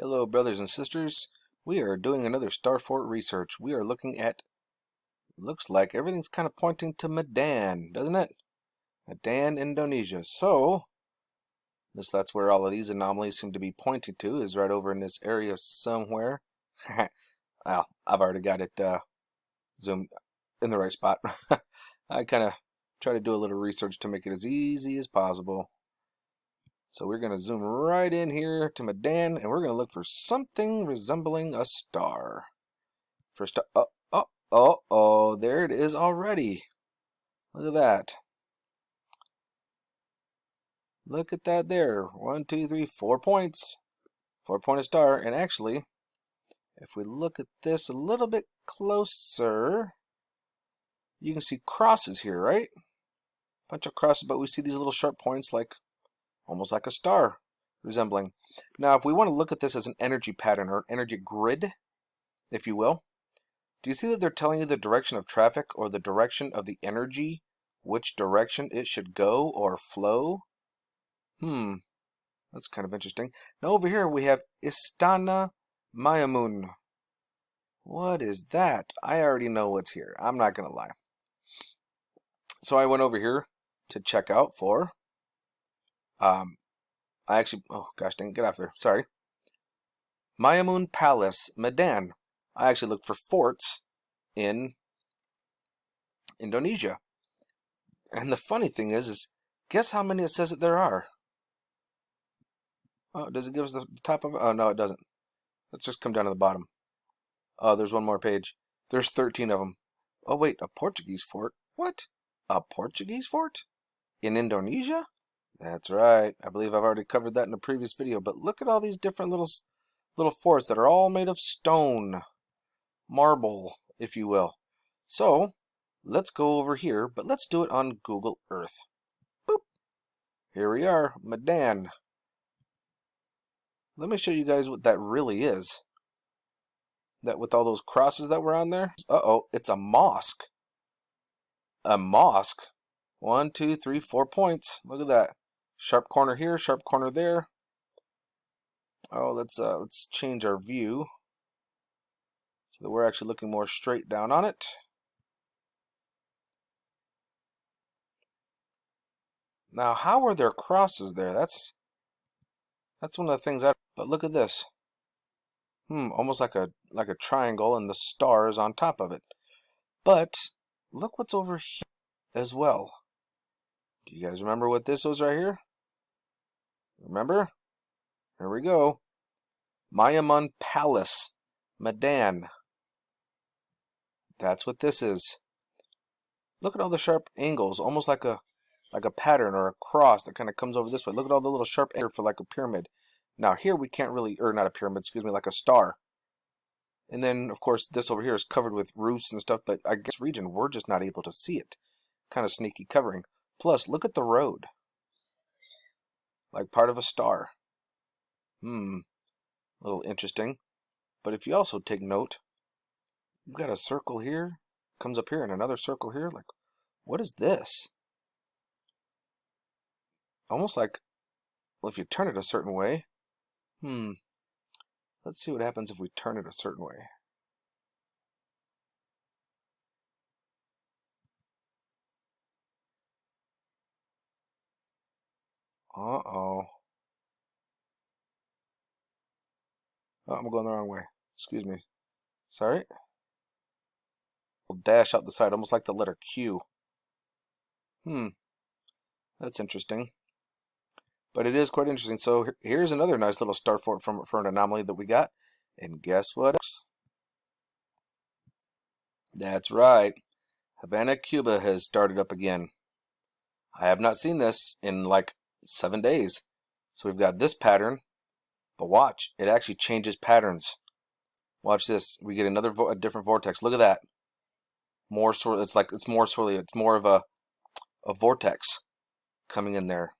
Hello, brothers and sisters. We are doing another star fort research. We are looking at, looks like everything's kind of pointing to Medan, doesn't it? Medan, Indonesia. So, that's where all of these anomalies seem to be pointing to, is right over in this area somewhere. Well, I've already got it zoomed in the right spot. I kind of try to do a little research to make it as easy as possible. So we're going to zoom right in here to Medan, and we're going to look for something resembling a star. First, there it is already. Look at that. Look at that there. 1, 2, 3, 4 points. 4-pointed star. And actually, if we look at this a little bit closer, you can see crosses here, right? Bunch of crosses, but we see these little sharp points like almost like a star resembling. Now, if we want to look at this as an energy pattern or an energy grid, if you will, do you see that they're telling you the direction of traffic or the direction of the energy, which direction it should go or flow? That's kind of interesting. Now over here we have Istana Mayamun. What is that? I already know what's here. I'm not going to lie. So I went over here to check out for oh gosh dang, get off there, sorry. Mayamun Palace, Medan. I actually looked for forts in Indonesia. And the funny thing is guess how many it says that there are? Oh, does it give us the top of it? Oh, no, it doesn't. Let's just come down to the bottom. Oh, there's one more page. There's 13 of them. Oh, wait, a Portuguese fort? What? A Portuguese fort? In Indonesia? That's right. I believe I've already covered that in a previous video, but look at all these different little forts that are all made of stone. Marble, if you will. So, let's go over here, but let's do it on Google Earth. Boop. Here we are, Medan. Let me show you guys what that really is. That with all those crosses that were on there. Uh-oh, it's a mosque. A mosque. 1, 2, 3, 4 points. Look at that. Sharp corner here, sharp corner there. Oh, let's change our view so that we're actually looking more straight down on it. Now, how are there crosses there? That's one of the things but look at this. Almost like a triangle and the stars on top of it. But look what's over here as well. Do you guys remember what this was right here? Remember? Here we go. Mayamun Palace, Medan. That's what this is. Look at all the sharp angles, almost like a pattern or a cross that kind of comes over this way. Look at all the little sharp angles for like a pyramid. Now here we can't really, or not a pyramid, excuse me, like a star. And then, of course, this over here is covered with roofs and stuff, but I guess region, we're just not able to see it. Kind of sneaky covering. Plus, look at the road. Like part of a star. A little interesting. But if you also take note, you've got a circle here, comes up here, and another circle here. Like, what is this? Almost like, well, if you turn it a certain way. Let's see what happens if we turn it a certain way. Uh-oh. Oh, I'm going the wrong way. Excuse me. Sorry. We'll dash out the side, almost like the letter Q. That's interesting. But it is quite interesting. So here's another nice little star fort for an anomaly that we got. And guess what? That's right. Havana, Cuba has started up again. I have not seen this in like 7 days. So we've got this pattern. But watch, it actually changes patterns. Watch this. We get a different vortex. Look at that. More swirly. It's more swirly. It's more of a vortex coming in there.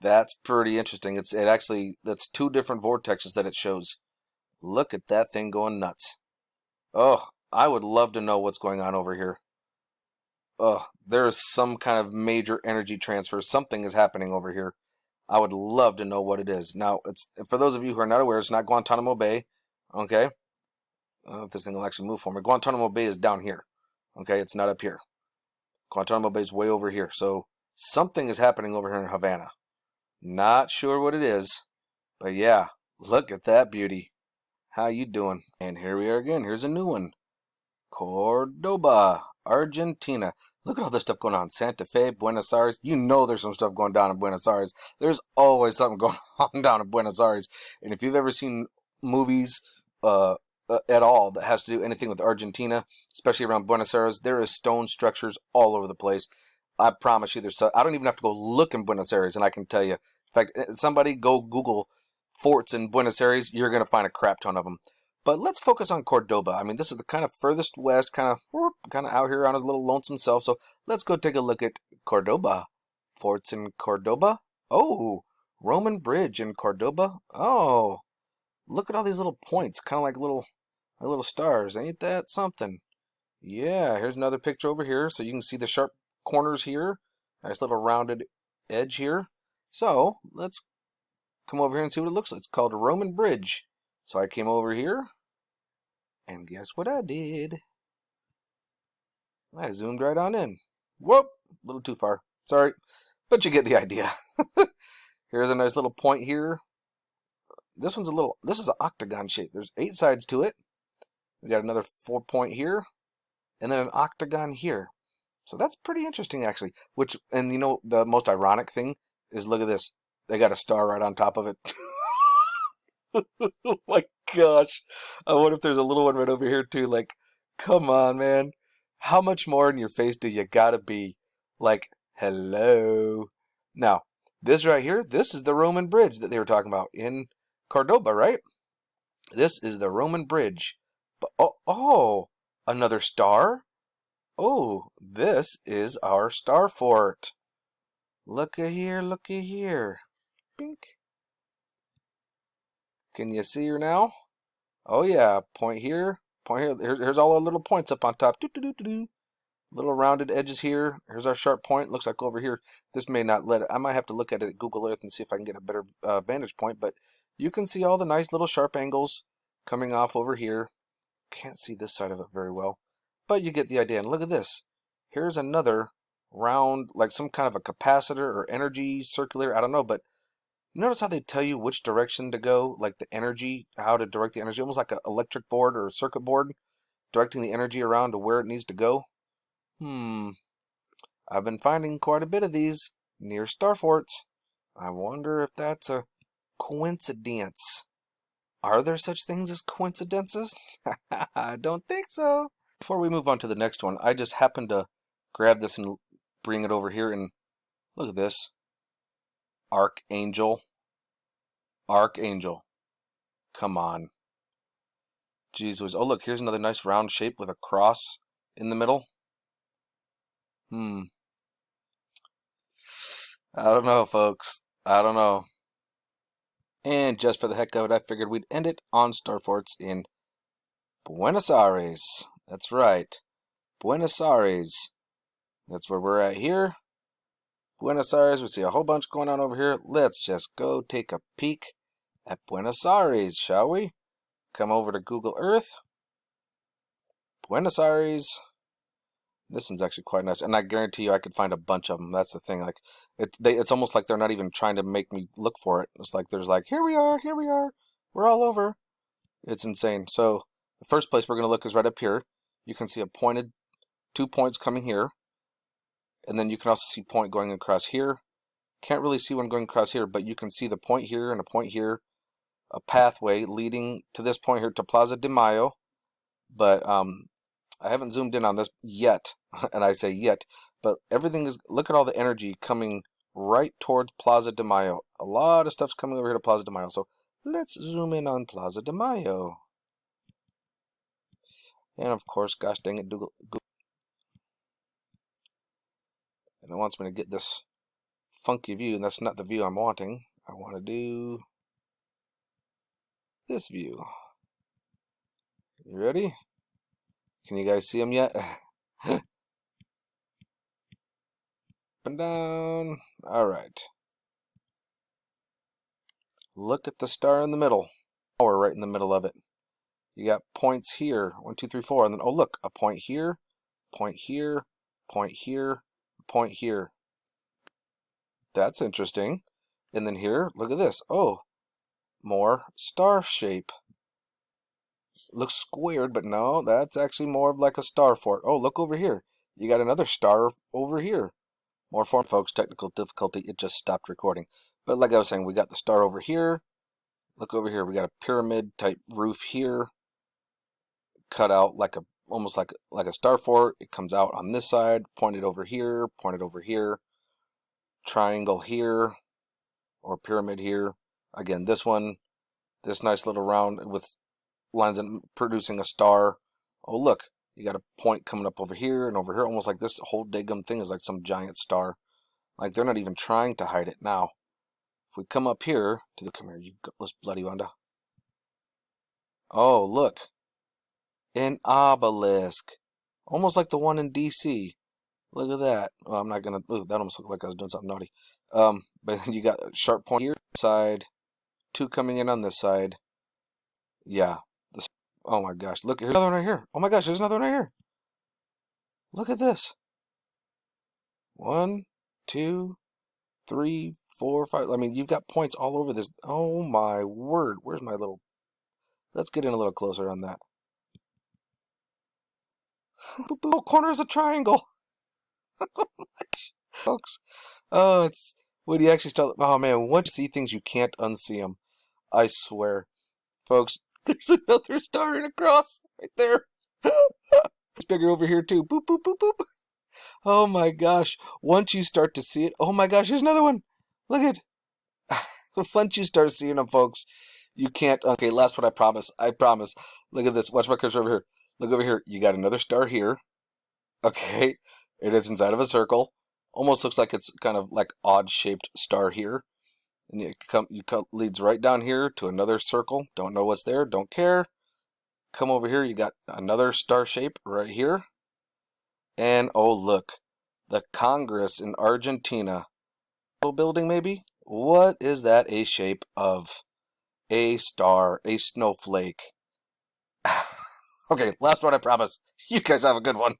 That's pretty interesting. That's 2 different vortexes that it shows. Look at that thing going nuts. Oh, I would love to know what's going on over here. There is some kind of major energy transfer. Something is happening over here. I would love to know what it is. Now, it's for those of you who are not aware, it's not Guantanamo Bay. Okay, I don't know if this thing will actually move for me. Guantanamo Bay is down here. Okay, it's not up here. Guantanamo Bay is way over here. So something is happening over here in Havana. Not sure what it is, but yeah, look at that beauty. How you doing? And here we are again. Here's a new one. Cordoba, Argentina. Look at all this stuff going on. Santa Fe, Buenos Aires. You know there's some stuff going down in Buenos Aires. There's always something going on down in Buenos Aires. And if you've ever seen movies at all that has to do anything with Argentina, especially around Buenos Aires, there is stone structures all over the place. I promise you, I don't even have to go look in Buenos Aires, and I can tell you. In fact, somebody go Google forts in Buenos Aires. You're going to find a crap ton of them. But let's focus on Cordoba. I mean, this is the kind of furthest west, kind of out here on his little lonesome self. So let's go take a look at Cordoba. Forts in Cordoba. Oh, Roman bridge in Cordoba. Oh, look at all these little points, kind of like little stars. Ain't that something? Yeah, here's another picture over here, so you can see the sharp corners here. Nice little rounded edge here. So let's come over here and see what it looks like. It's called a Roman bridge. So I came over here, and guess what I did? I zoomed right on in. Whoop! A little too far. Sorry, but you get the idea. Here's a nice little point here. This is an octagon shape. There's 8 sides to it. We got another 4-point here, and then an octagon here. So that's pretty interesting, actually. And you know, the most ironic thing is, look at this. They got a star right on top of it. Oh my gosh. I wonder if there's a little one right over here too. Like, come on, man. How much more in your face do you gotta be? Like, hello. Now, this right here, this is the Roman bridge that they were talking about in Cordoba, right? This is the Roman bridge. But, another star? Oh, this is our star fort. Looky here, looky here. Bink. Can you see her now? Oh yeah, point here, point here. Here's all our little points up on top. Doo-doo-doo-doo-doo. Little rounded edges here. Here's our sharp point. Looks like over here. This may not let it. I might have to look at it at Google Earth and see if I can get a better vantage point. But you can see all the nice little sharp angles coming off over here. Can't see this side of it very well, but you get the idea. And look at this. Here's another round, like some kind of a capacitor or energy circulator. I don't know, but notice how they tell you which direction to go, like the energy, how to direct the energy, almost like an electric board or a circuit board, directing the energy around to where it needs to go. I've been finding quite a bit of these near star forts. I wonder if that's a coincidence. Are there such things as coincidences? I don't think so. Before we move on to the next one, I just happened to grab this and bring it over here, and look at this. Archangel. Archangel. Come on. Jeez Louise. Oh, look, here's another nice round shape with a cross in the middle. I don't know, folks. I don't know. And just for the heck of it, I figured we'd end it on star forts in Buenos Aires. That's right. Buenos Aires. That's where we're at here. Buenos Aires. We see a whole bunch going on over here. Let's just go take a peek at Buenos Aires, shall we? Come over to Google Earth. Buenos Aires. This one's actually quite nice, and I guarantee you I could find a bunch of them. That's the thing. Like, it's almost like they're not even trying to make me look for it. It's like there's like, here we are, we're all over. It's insane. So the first place we're going to look is right up here. You can see a pointed 2 points coming here, and then you can also see point going across here. Can't really see one going across here, but you can see the point here and a point here, a pathway leading to this point here to Plaza de Mayo. But I haven't zoomed in on this yet, and I say yet, but everything is, look at all the energy coming right towards Plaza de Mayo. A lot of stuff's coming over here to Plaza de Mayo, so let's zoom in on Plaza de Mayo. And of course, gosh dang it, Google. And it wants me to get this funky view, and that's not the view I'm wanting. I want to do this view. You ready? Can you guys see them yet? Up and down. All right. Look at the star in the middle. Oh, we're right in the middle of it. You got points here. 1, 2, 3, 4. And then, oh, look, a point here, point here, point here, point here. That's interesting. And then here, look at this. Oh, more star shape. Looks squared, but no, that's actually more of like a star fort. Oh, look over here. You got another star over here. More form, folks. Technical difficulty. It just stopped recording. But like I was saying, we got the star over here. Look over here. We got a pyramid type roof here. Cut out like a almost like a star fort. It comes out on this side. Pointed over here. Pointed over here. Triangle here. Or pyramid here. Again, this one. This nice little round with lines and producing a star. Oh, look. You got a point coming up over here and over here. Almost like this whole daggum thing is like some giant star. Like they're not even trying to hide it now. If we come up here to the, come here, you gutless bloody Wanda. Oh, look. An obelisk. Almost like the one in DC. Look at that. Well, I'm not going to, that almost looked like I was doing something naughty. But then you got a sharp point here, side. 2 coming in on this side. Yeah. Oh my gosh. Look, here's another one right here. Oh my gosh, there's another one right here. Look at this. 1, 2, 3, 4, 5. I mean, you've got points all over this. Oh my word. Where's my little... Let's get in a little closer on that. Oh, corner is a triangle. Folks. Oh, it's... When you actually start... Oh man, once you see things, you can't unsee them. I swear. Folks, there's another star and a cross right there. It's bigger over here too. Boop, boop, boop, boop. Oh my gosh. Once you start to see it, oh my gosh, there's another one. Look at once you start seeing them, folks, you can't. Okay, last one, I promise. I promise. Look at this. Watch my cursor over here. Look over here. You got another star here. Okay. It is inside of a circle. Almost looks like it's kind of like odd-shaped star here. And leads right down here to another circle. Don't know what's there. Don't care. Come over here. You got another star shape right here. And, oh, look. The Congress in Argentina. Building, maybe? What is that a shape of? A star. A snowflake. Okay, last one, I promise. You guys have a good one.